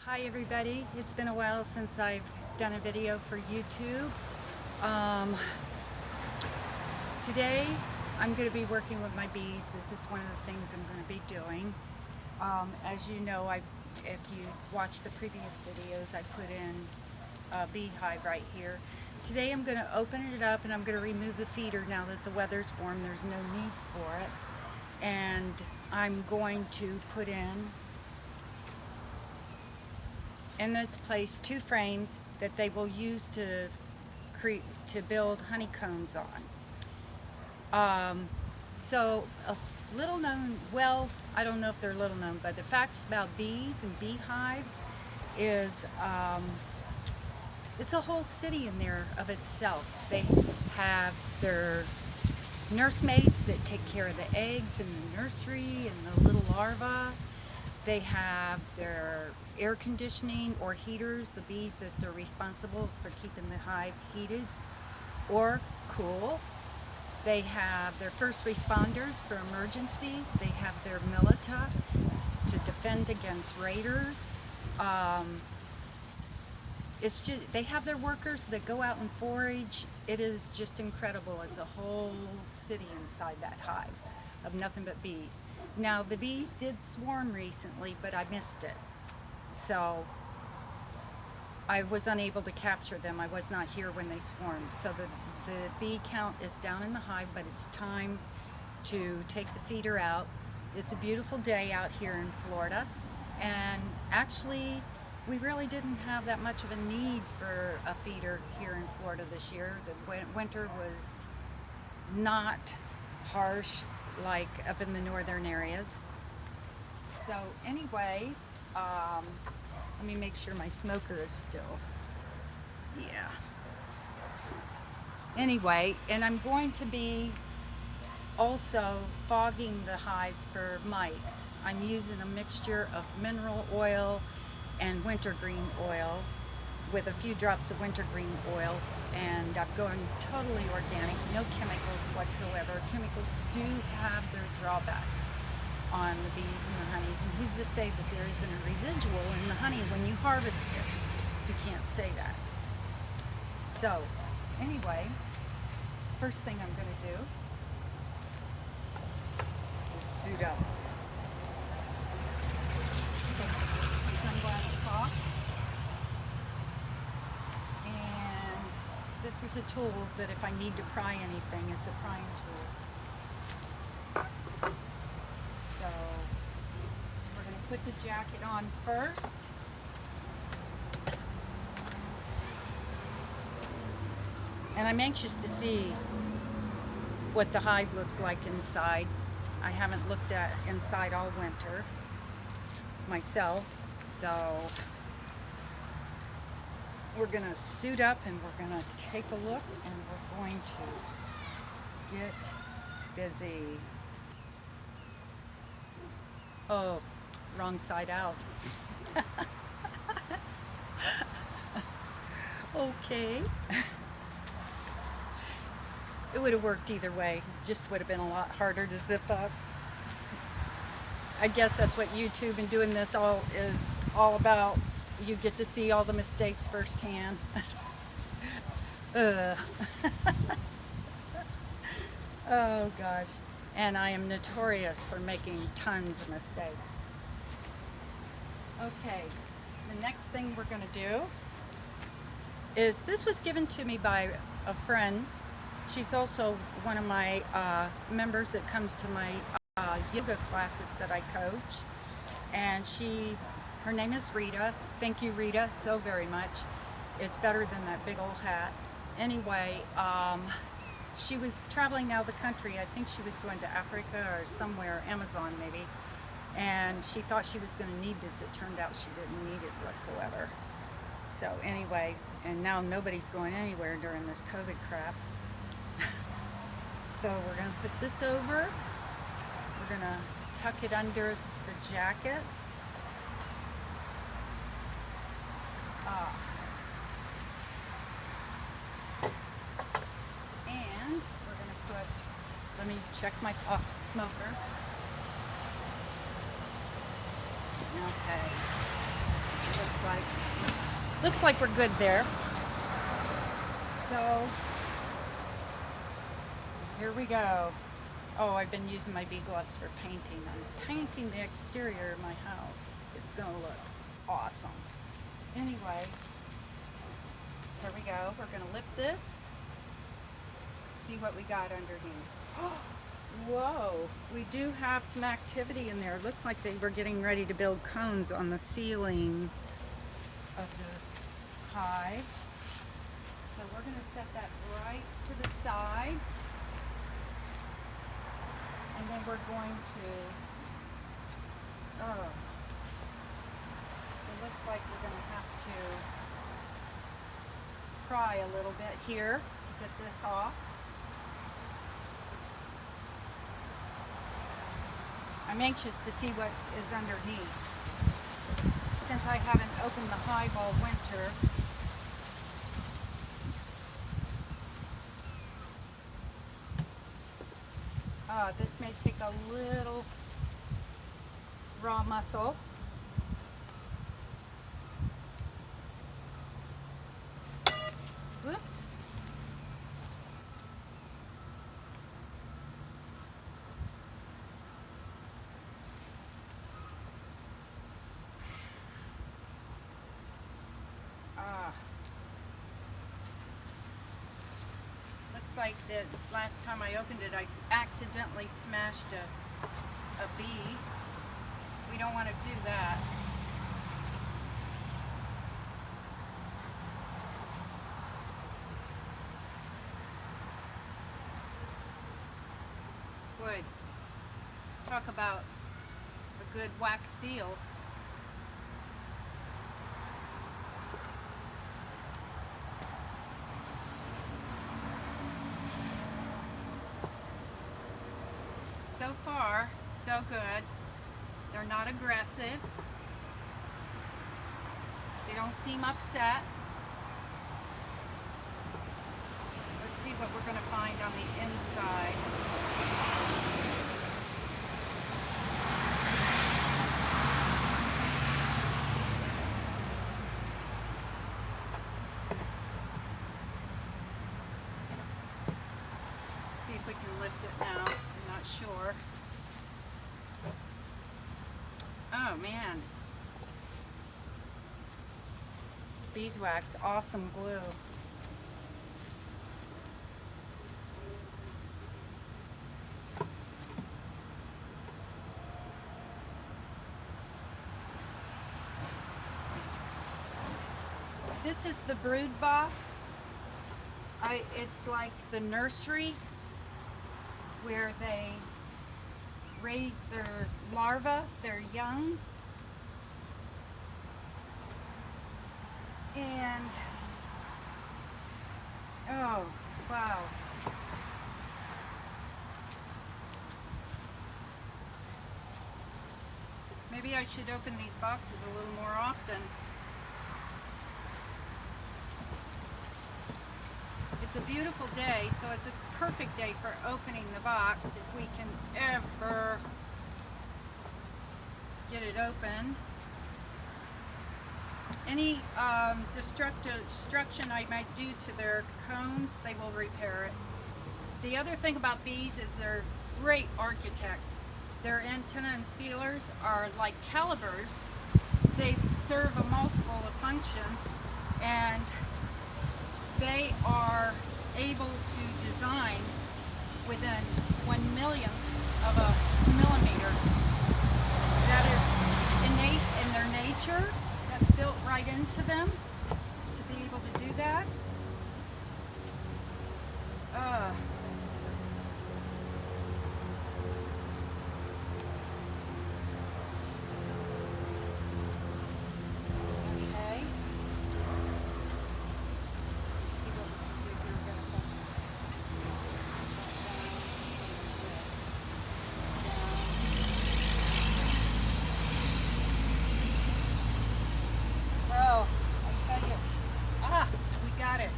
Hi everybody, it's been a while since I've done a video for YouTube. Today I'm going to be working with my bees. This is one of the things I'm going to be doing. As you know, if you watched the previous videos, I put in a beehive right here. Today I'm going to open it up and I'm going to remove the feeder now that the weather's warm. There's no need for it. And I'm going to put in its place 2 frames that they will use to build honeycombs on. So a little known, well, I don't know if they're little known, but the facts about bees and beehives is it's a whole city in there of itself. They have their nursemaids that take care of the eggs in the nursery and the little larvae. They have their air conditioning or heaters, the bees that they're responsible for keeping the hive heated or cool. They have their first responders for emergencies. They have their militia to defend against raiders. It's just, they have their workers that go out and forage. It is just incredible. It's a whole city inside that hive of nothing but bees. Now the bees did swarm recently, but I missed it. So I was unable to capture them. I was not here when they swarmed. So the bee count is down in the hive, but it's time to take the feeder out. It's a beautiful day out here in Florida. And actually, we really didn't have that much of a need for a feeder here in Florida this year. The winter was not harsh like up in the northern areas. So anyway, let me make sure my smoker is still, yeah. Anyway, and I'm going to be also fogging the hive for mites. I'm using a mixture of mineral oil and wintergreen oil with a few drops of wintergreen oil, and I'm going totally organic, no chemicals whatsoever. Chemicals do have their drawbacks on the bees and the honeys, and who's to say that there isn't a residual in the honey when you harvest it? You can't say that. So anyway, first thing I'm going to do is suit up. Take the sunglasses off. And this is a tool that if I need to pry anything, it's a prying tool. So we're going to put the jacket on first. And I'm anxious to see what the hive looks like inside. I haven't looked at inside all winter myself, so we're going to suit up and we're going to take a look and we're going to get busy. Oh, wrong side out. Okay. It would have worked either way, just would have been a lot harder to zip up. I guess that's what YouTube and doing this is all about. You get to see all the mistakes firsthand. Oh gosh. And I am notorious for making tons of mistakes. Okay, the next thing we're going to do is, this was given to me by a friend. She's also one of my members that comes to my yoga classes that I coach. And her name is Rita. Thank you, Rita, so very much. It's better than that big old hat. Anyway, she was traveling out of the country. I think she was going to Africa or somewhere, Amazon maybe. And she thought she was going to need this. It turned out she didn't need it whatsoever. So anyway, and now nobody's going anywhere during this COVID crap. So we're going to put this over. We're going to tuck it under the jacket. And we're going to put, let me check my smoker. Okay. Let's looks like. Looks like we're good there. So here we go. Oh, I've been using my bee gloves for painting. I'm painting the exterior of my house. It's gonna look awesome. Anyway, here we go. We're gonna lift this. See what we got underneath. Whoa, we do have some activity in there. It looks like they were getting ready to build cones on the ceiling of the hive. So we're gonna set that right to the side. And then we're going to, it looks like we're going to have to pry a little bit here to get this off. I'm anxious to see what is underneath. Since I haven't opened the hive all winter, this may take a little raw muscle. Whoops. Looks like the last time I opened it, I accidentally smashed a bee. We don't want to do that. Boy, talk about a good wax seal. So far, so good. They're not aggressive. They don't seem upset. Let's see what we're going to find on the inside. See if we can lift it now. I'm not sure. Oh man. Beeswax, awesome glue. This is the brood box. It's like the nursery where they raise their larvae, their young. And, oh, wow. Maybe I should open these boxes a little more often. It's a beautiful day, so it's a perfect day for opening the box if we can ever get it open. Any destruction I might do to their cones, they will repair it. The other thing about bees is they're great architects. Their antenna and feelers are like calipers. They serve a multiple of functions, and they are able to design within 1/1,000,000th of a millimeter. That is innate in their nature. That's built right into them to be able to do that. Okay. Let's see what we can do here. We're gonna Oh, I tell you. We got it.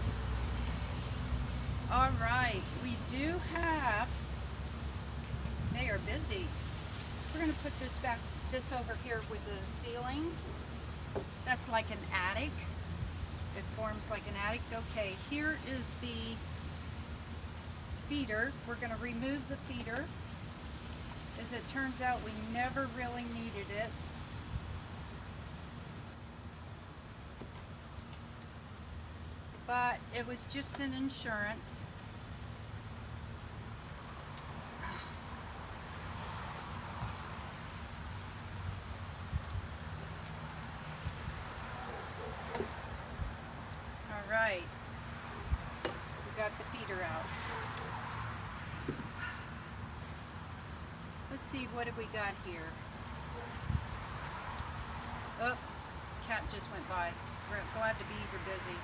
All right, we do have, they are busy. We're gonna put this over here with the ceiling. That's that's like an attic. It forms like an attic. Okay, here is the feeder. We're going to remove the feeder. As it turns out, we never really needed it. But it was just an insurance. All right, we got the feeder out. Let's see, what have we got here? Oh, cat just went by. We're glad the bees are busy.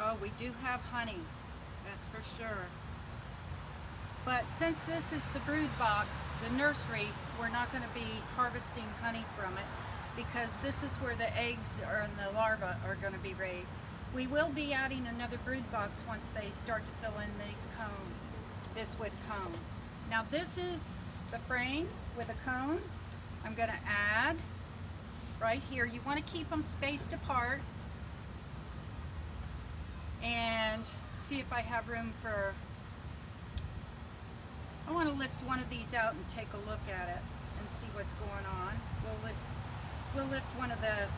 Oh, we do have honey, that's for sure. But since this is the brood box, the nursery, we're not going to be harvesting honey from it because this is where the eggs and the larvae are going to be raised. We will be adding another brood box once they start to fill in these cones, this with cones. Now this is the frame with a cone. I'm going to add right here. You want to keep them spaced apart and see if I have room for, I want to lift one of these out and take a look at it and see what's going on. We'll lift one of the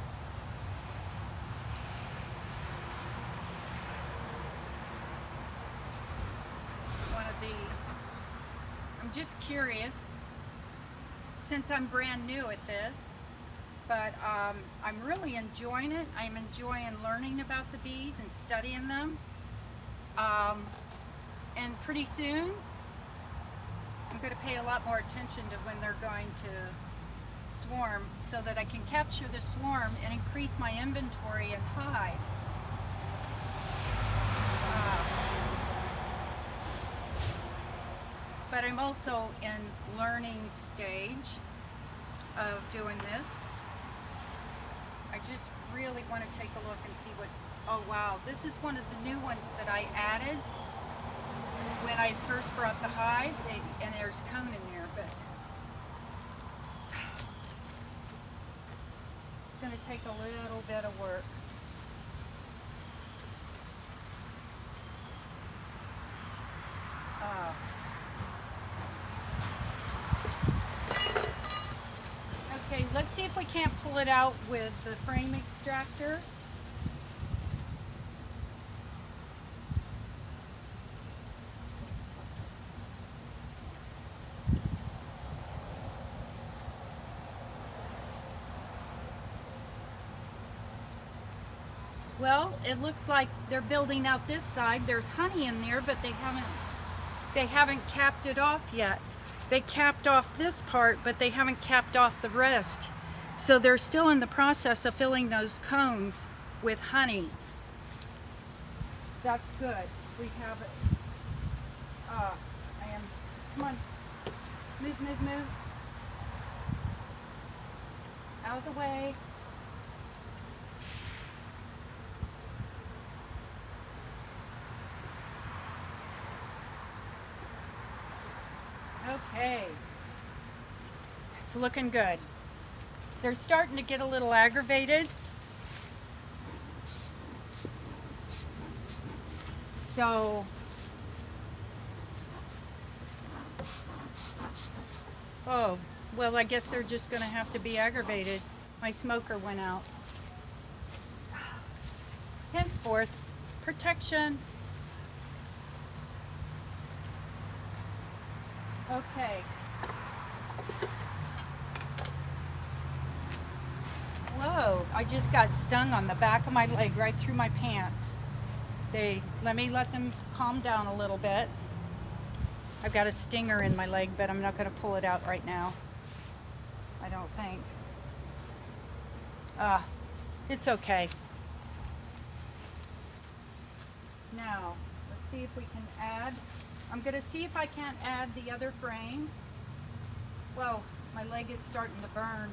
these. I'm just curious since I'm brand new at this, but I'm really enjoying it. I'm enjoying learning about the bees and studying them. And pretty soon I'm going to pay a lot more attention to when they're going to swarm so that I can capture the swarm and increase my inventory in hives. But I'm also in learning stage of doing this. I just really want to take a look and see what's, oh wow, this is one of the new ones that I added when I first brought the hive, and there's cone in there, but it's going to take a little bit of work. Okay, let's see if we can't pull it out with the frame extractor. Well, it looks like they're building out this side. There's honey in there, but they haven't capped it off yet. They capped off this part, but they haven't capped off the rest. So they're still in the process of filling those cones with honey. That's good. We have it. Come on. Move, move, move. Out of the way. Okay, it's looking good. They're starting to get a little aggravated. So, oh, well, I guess they're just going to have to be aggravated. My smoker went out. Henceforth, protection. Okay. Whoa, I just got stung on the back of my leg right through my pants. Let them calm down a little bit. I've got a stinger in my leg, but I'm not going to pull it out right now. I don't think. It's okay. Now, let's see if we can add. I'm going to see if I can't add the other frame. Whoa, my leg is starting to burn.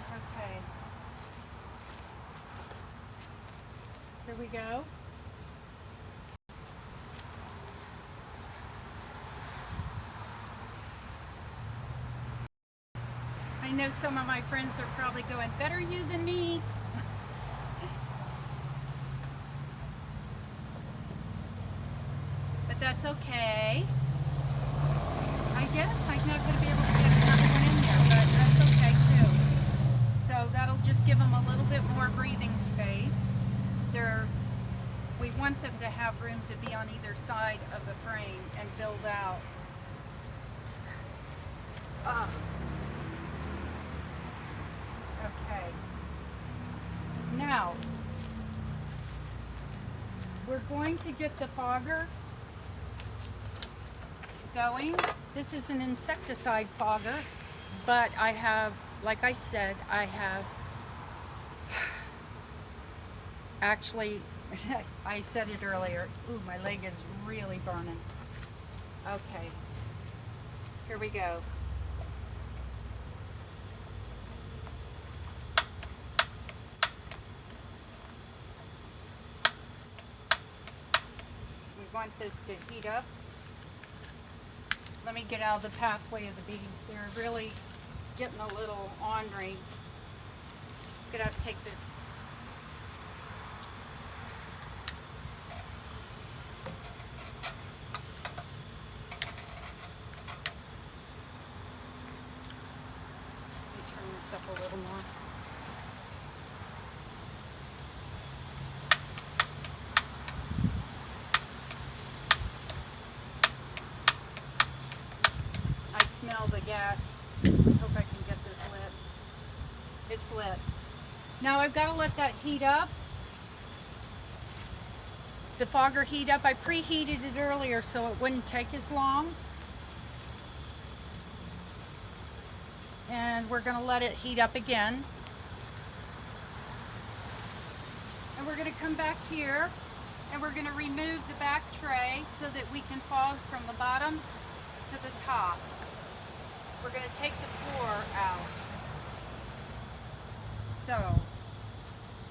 Okay. Here we go. I know some of my friends are probably going, better you than me. But that's okay. I guess I'm not going to be able to get another one in there, but that's okay too. So that'll just give them a little bit more breathing space. We want them to have room to be on either side of the frame and build out. Okay. Now, we're going to get the fogger going. This is an insecticide fogger, but I have, like I said, I have actually, I said it earlier, ooh, my leg is really burning. Okay, here we go. We want this to heat up. Let me get out of the pathway of the bees. They're really getting a little ornery. I'm gonna have to take this. Let me turn this up a little more. I smell the gas. I hope I can get this lit. It's lit. Now I've got to let that heat up. The fogger heat up. I preheated it earlier so it wouldn't take as long. And we're going to let it heat up again. And we're going to come back here and we're going to remove the back tray so that we can fog from the bottom to the top. We're going to take the floor out. So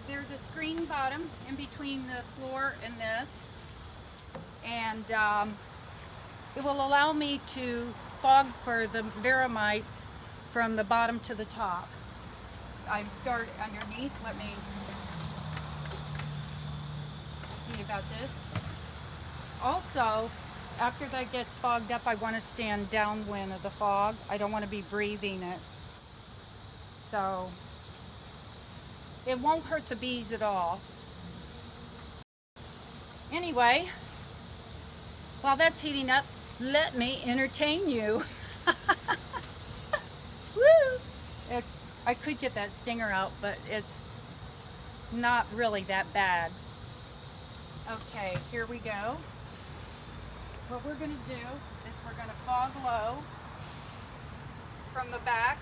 there's a screen bottom in between the floor and this, and it will allow me to fog for the Veramites from the bottom to the top. I start underneath. Let me see about this. Also, after that gets fogged up, I want to stand downwind of the fog. I don't want to be breathing it. So it won't hurt the bees at all. Anyway, while that's heating up, let me entertain you. Woo! I could get that stinger out, but it's not really that bad. Okay, here we go. What we're going to do is we're going to fog low from the back.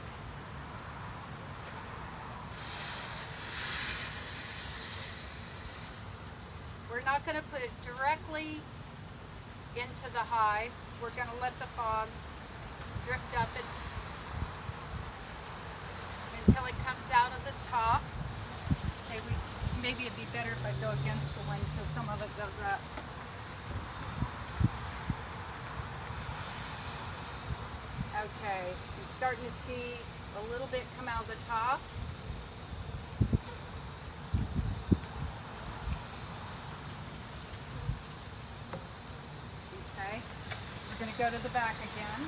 We're not going to put it directly into the hive. We're going to let the fog drift up until it comes out of the top. Okay, maybe it'd be better if I go against the wind so some of it goes up. Okay, I'm starting to see a little bit come out of the top. Okay, we're going to go to the back again.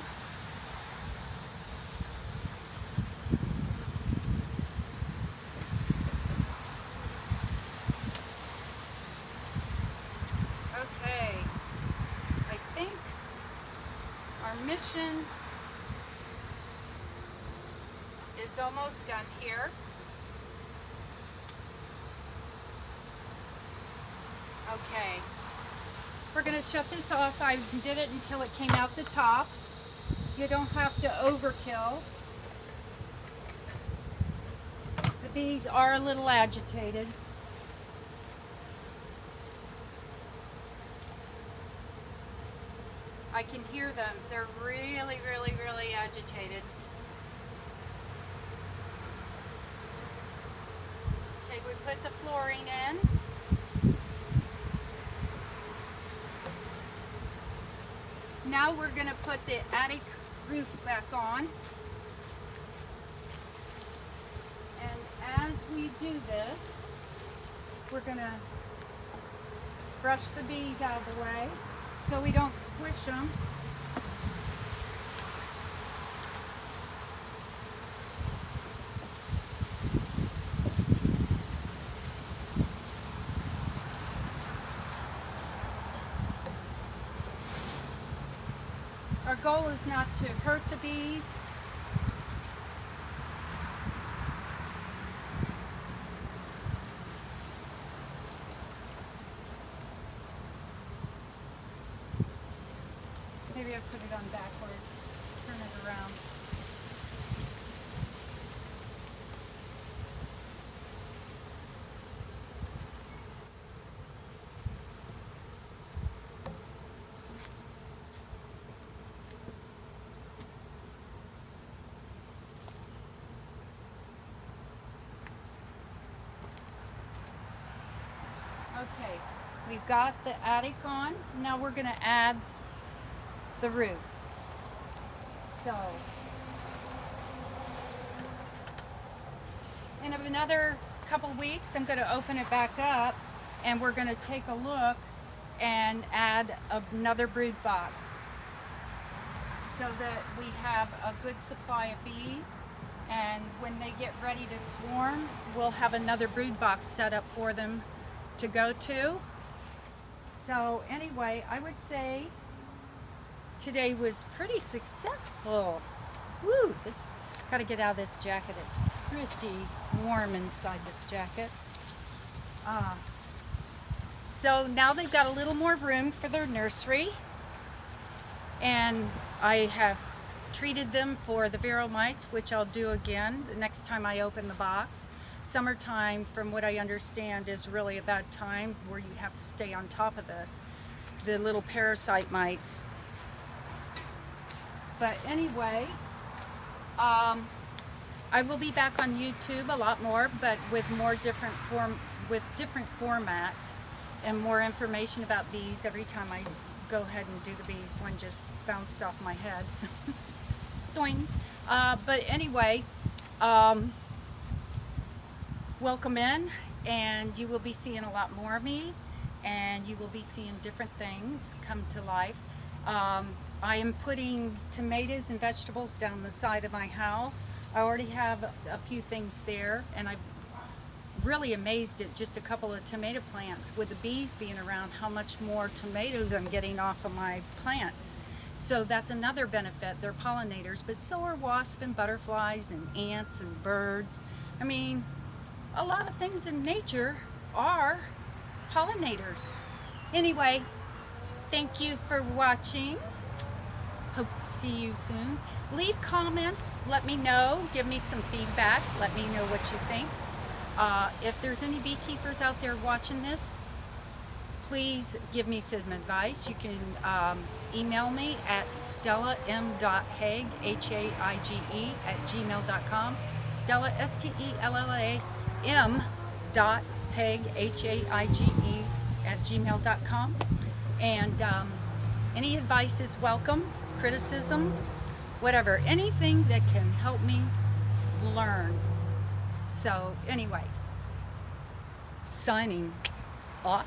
Okay, I think our mission is almost done here. Okay, we're going to shut this off. I did it until it came out the top. You don't have to overkill. The bees are a little agitated. I can hear them. They're really, really, really agitated. Okay, we put the flooring in. Now we're going to put the attic roof back on. we do this, we're gonna brush the bees out of the way so we don't squish them. Our goal is not to hurt the bees. Maybe I put it on backwards. Turn it around. Okay, we've got the attic on. Now we're going to add the roof. So, in another couple weeks, I'm going to open it back up and we're going to take a look and add another brood box so that we have a good supply of bees. And when they get ready to swarm, we'll have another brood box set up for them to go to. So anyway, I would say today was pretty successful. Woo! This got to get out of this jacket. It's pretty warm inside this jacket. So now they've got a little more room for their nursery, and I have treated them for the varroa mites, which I'll do again the next time I open the box. Summertime, from what I understand, is really a bad time where you have to stay on top of this, the little parasite mites. But anyway, I will be back on YouTube a lot more, but with more different formats and more information about bees every time I go ahead and do the bees. One just bounced off my head. Doing. But anyway, welcome in, and you will be seeing a lot more of me, and you will be seeing different things come to life. I am putting tomatoes and vegetables down the side of my house. I already have a few things there, and I'm really amazed at just a couple of tomato plants with the bees being around, how much more tomatoes I'm getting off of my plants. So that's another benefit. They're pollinators, but so are wasps and butterflies and ants and birds. I mean, a lot of things in nature are pollinators. Anyway, thank you for watching. Hope to see you soon. Leave comments, let me know, give me some feedback, let me know what you think. If there's any beekeepers out there watching this, please give me some advice. You can email me at stellam.haige, H-A-I-G-E, @gmail.com. Stella, S-T-E-L-L-A-M .haige, H-A-I-G-E, @gmail.com. And any advice is welcome, criticism, whatever, anything that can help me learn. So anyway, signing off.